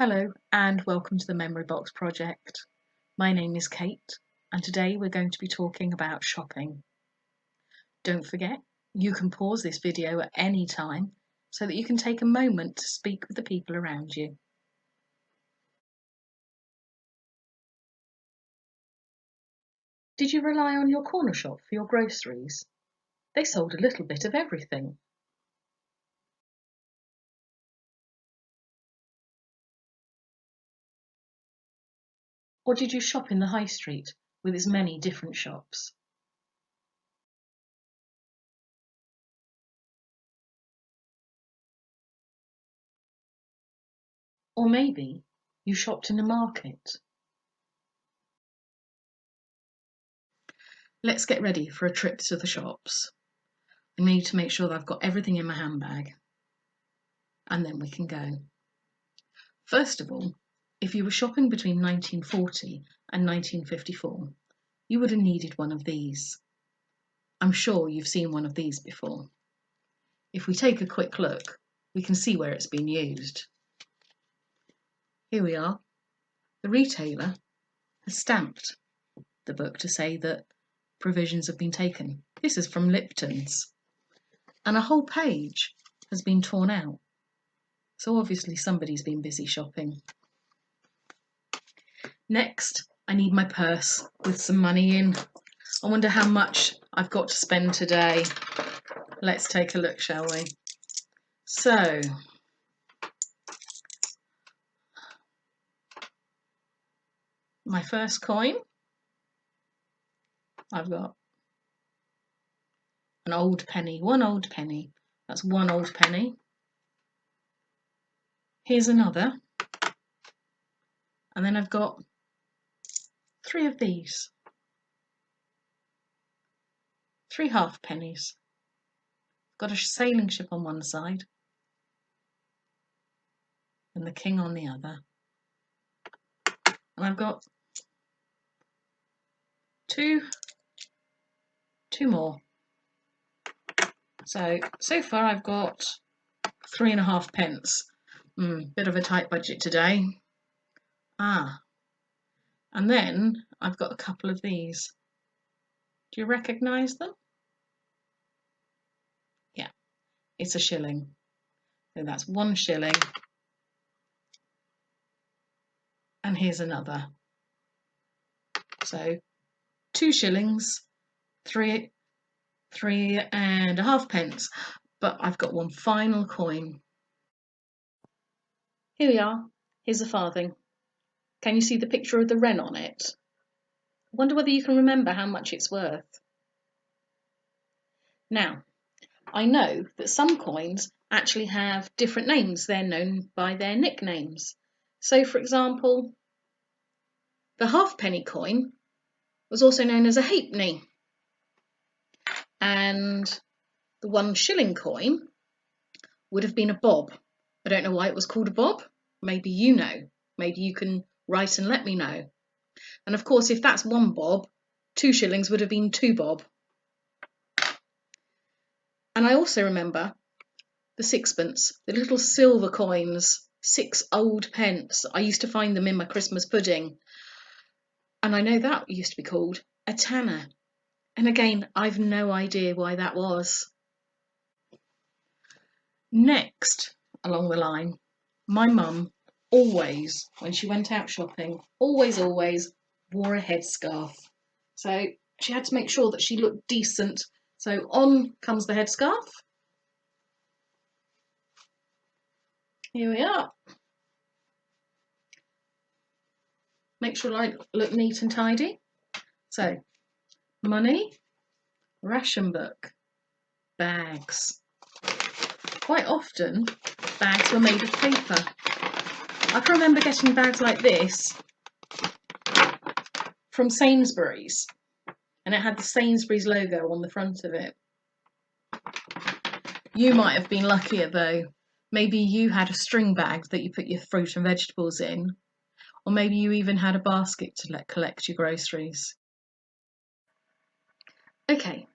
Hello and welcome to the Memory Box project. My name is Kate and today we're going to be talking about shopping. Don't forget, you can pause this video at any time so that you can take a moment to speak with the people around you. Did you rely on your corner shop for your groceries? They sold a little bit of everything. Or did you shop in the high street with its many different shops? Or maybe you shopped in a market. Let's get ready for a trip to the shops. I need to make sure that I've got everything in my handbag and then we can go. First of all, if you were shopping between 1940 and 1954, you would have needed one of these. I'm sure you've seen one of these before. If we take a quick look, we can see where it's been used. Here we are. The retailer has stamped the book to say that provisions have been taken. This is from Lipton's, and a whole page has been torn out. So obviously somebody's been busy shopping. Next, I need my purse with some money in. I wonder how much I've got to spend today. Let's take a look, shall we? So, my first coin, I've got an old penny, one old penny. That's one old penny. Here's another. And then I've got three of these. Three half pennies. Got a sailing ship on one side and the king on the other. And I've got two more. So far I've got 3.5 pence. Bit of a tight budget today. And then I've got a couple of these. Do you recognise them? Yeah, it's a shilling. So that's 1 shilling. And here's another. So 2 shillings, 3.5 pence. But I've got one final coin. Here we are. Here's a farthing. Can you see the picture of the wren on it? I wonder whether you can remember how much it's worth. Now, I know that some coins actually have different names. They're known by their nicknames. So, for example, the halfpenny coin was also known as a halfpenny. And the 1 shilling coin would have been a bob. I don't know why it was called a bob. Maybe you know. Maybe you can write and let me know. And of course, if that's 1 bob, 2 shillings would have been 2 bob. And I also remember the sixpence, the little silver coins, 6 old pence. I used to find them in my Christmas pudding. And I know that used to be called a tanner. And again, I've no idea why that was. Next along the line, my mum always, when she went out shopping, always wore a headscarf. So she had to make sure that she looked decent. So on comes the headscarf. Here we are. Make sure I look neat and tidy. So, money, ration book, bags. Quite often, bags were made of paper. I can remember getting bags like this from Sainsbury's, and it had the Sainsbury's logo on the front of it. You might have been luckier though. Maybe you had a string bag that you put your fruit and vegetables in, or maybe you even had a basket to collect your groceries. Okay,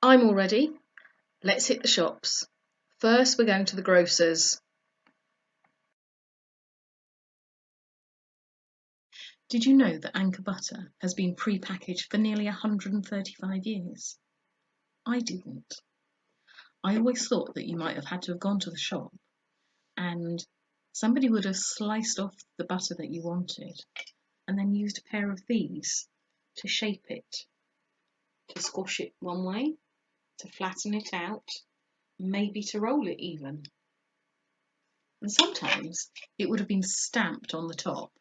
I'm all ready. Let's hit the shops. First, we're going to the grocer's. Did you know that Anchor butter has been pre-packaged for nearly 135 years? I didn't. I always thought that you might have had to have gone to the shop and somebody would have sliced off the butter that you wanted and then used a pair of these to shape it, to squash it one way, to flatten it out, maybe to roll it even. And sometimes it would have been stamped on the top.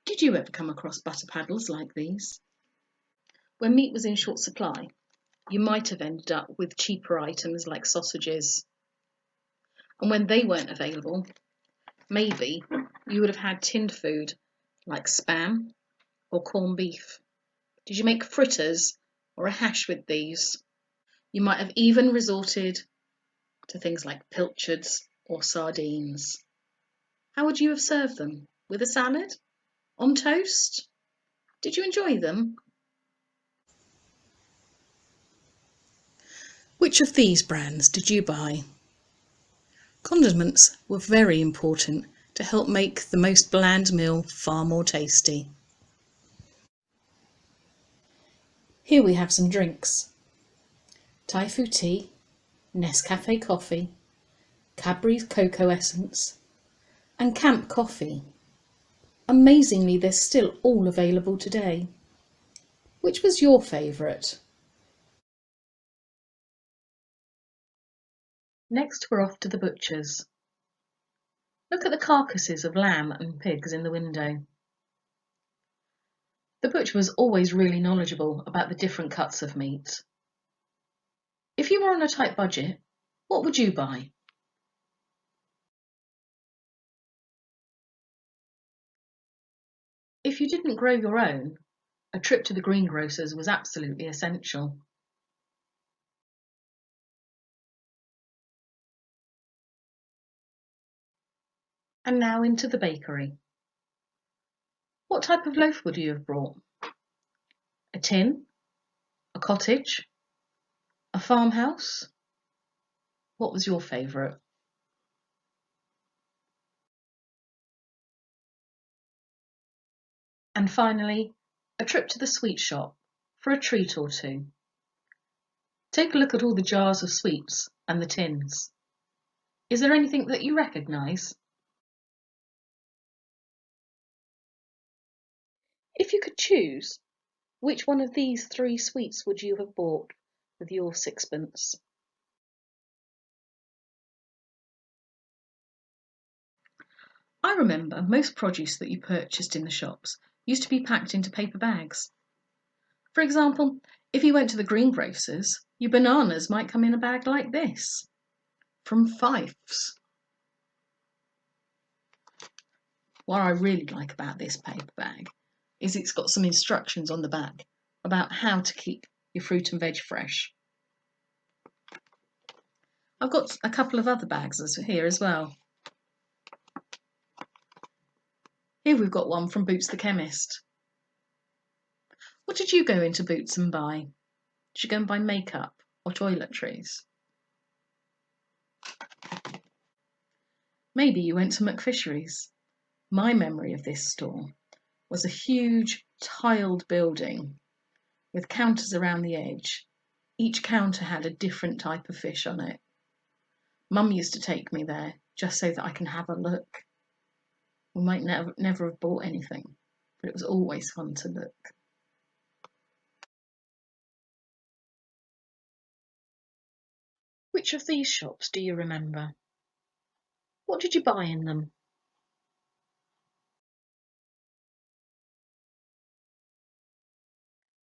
Did you ever come across butter paddles like these? When meat was in short supply, you might have ended up with cheaper items like sausages. And when they weren't available, maybe you would have had tinned food like spam or corned beef. Did you make fritters or a hash with these? You might have even resorted to things like pilchards or sardines. How would you have served them? With a salad? On toast? Did you enjoy them? Which of these brands did you buy? Condiments were very important to help make the most bland meal far more tasty. Here we have some drinks. Thai fu tea, Nescafe coffee, Cadbury's cocoa essence, and Camp coffee. Amazingly, they're still all available today. Which was your favourite? Next, we're off to the butcher's. Look at the carcasses of lamb and pigs in the window. The butcher was always really knowledgeable about the different cuts of meat. If you were on a tight budget, what would you buy? If you didn't grow your own, a trip to the greengrocer's was absolutely essential. And now into the bakery. What type of loaf would you have brought? A tin? A cottage? A farmhouse? What was your favourite? And finally, a trip to the sweet shop for a treat or two. Take a look at all the jars of sweets and the tins. Is there anything that you recognise? If you could choose, which one of these three sweets would you have bought with your sixpence? I remember most produce that you purchased in the shops used to be packed into paper bags. For example, if you went to the greengrocer's, your bananas might come in a bag like this, from Fife's. What I really like about this paper bag is it's got some instructions on the back about how to keep your fruit and veg fresh. I've got a couple of other bags here as well. Here we've got one from Boots the Chemist. What did you go into Boots and buy? Did you go and buy makeup or toiletries? Maybe you went to McFisheries. My memory of this store was a huge tiled building with counters around the edge. Each counter had a different type of fish on it. Mum used to take me there just so that I can have a look. We might never have bought anything, but it was always fun to look. Which of these shops do you remember? What did you buy in them?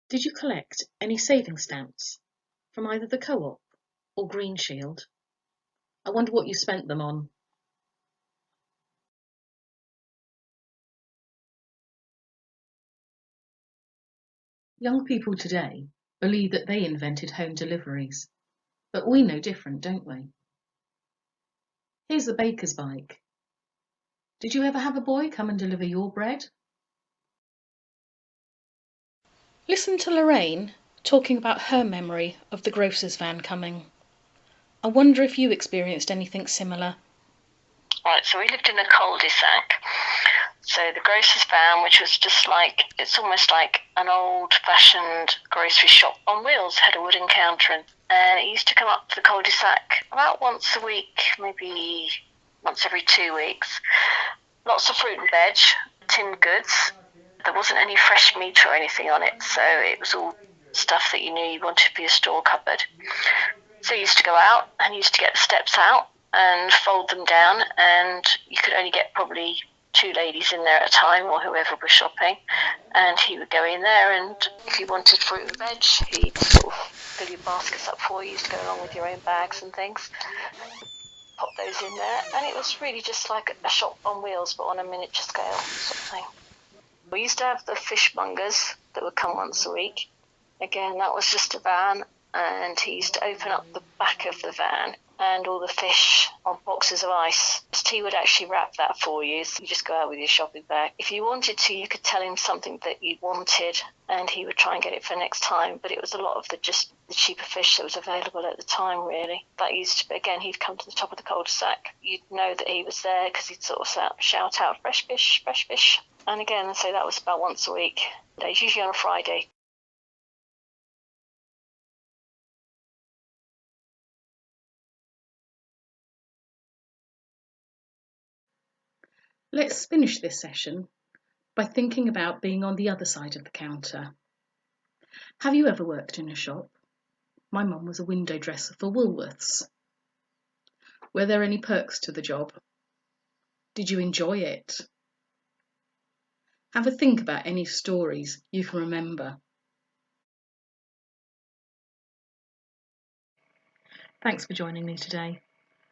Did you collect any saving stamps from either the Co-op or Green Shield? I wonder what you spent them on. Young people today believe that they invented home deliveries, but we know different, don't we? Here's the baker's bike. Did you ever have a boy come and deliver your bread? Listen to Lorraine talking about her memory of the grocer's van coming. I wonder if you experienced anything similar. Right, so we lived in a cul-de-sac, So the grocer's van, which was just like, it's almost like an old-fashioned grocery shop on wheels, had a wooden counter, and it used to come up to the cul-de-sac about once a week, maybe once every 2 weeks. Lots of fruit and veg, tinned goods. There wasn't any fresh meat or anything on it, so it was all stuff that you knew you wanted for your store cupboard. So you used to go out and used to get the steps out and fold them down, and you could only get probably 2 ladies in there at a time, or whoever was shopping, and he would go in there, and if you wanted fruit and veg, he'd sort of fill your baskets up for you. You used to go along with your own bags and things, pop those in there, and it was really just like a shop on wheels, but on a miniature scale sort of thing. We used to have the fishmongers that would come once a week. Again, that was just a van, and he used to open up the back of the van and all the fish on boxes of ice. He would actually wrap that for you, so you just go out with your shopping bag. If you wanted to, you could tell him something that you wanted, and he would try and get it for next time, but it was a lot of the cheaper fish that was available at the time, really. That used to be, again, he'd come to the top of the cul-de-sac. You'd know that he was there because he'd sort of shout out, fresh fish, fresh fish. And again, so that was about once a week. It's usually on a Friday. Let's finish this session by thinking about being on the other side of the counter. Have you ever worked in a shop? My mum was a window dresser for Woolworths. Were there any perks to the job? Did you enjoy it? Have a think about any stories you can remember. Thanks for joining me today.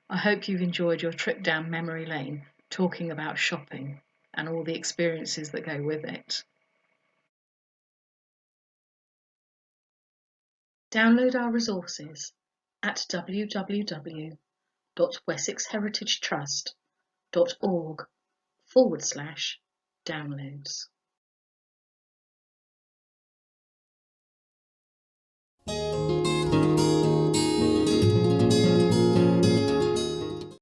I hope you've enjoyed your trip down memory lane, talking about shopping and all the experiences that go with it. Download our resources at www.wessexheritagetrust.org/downloads.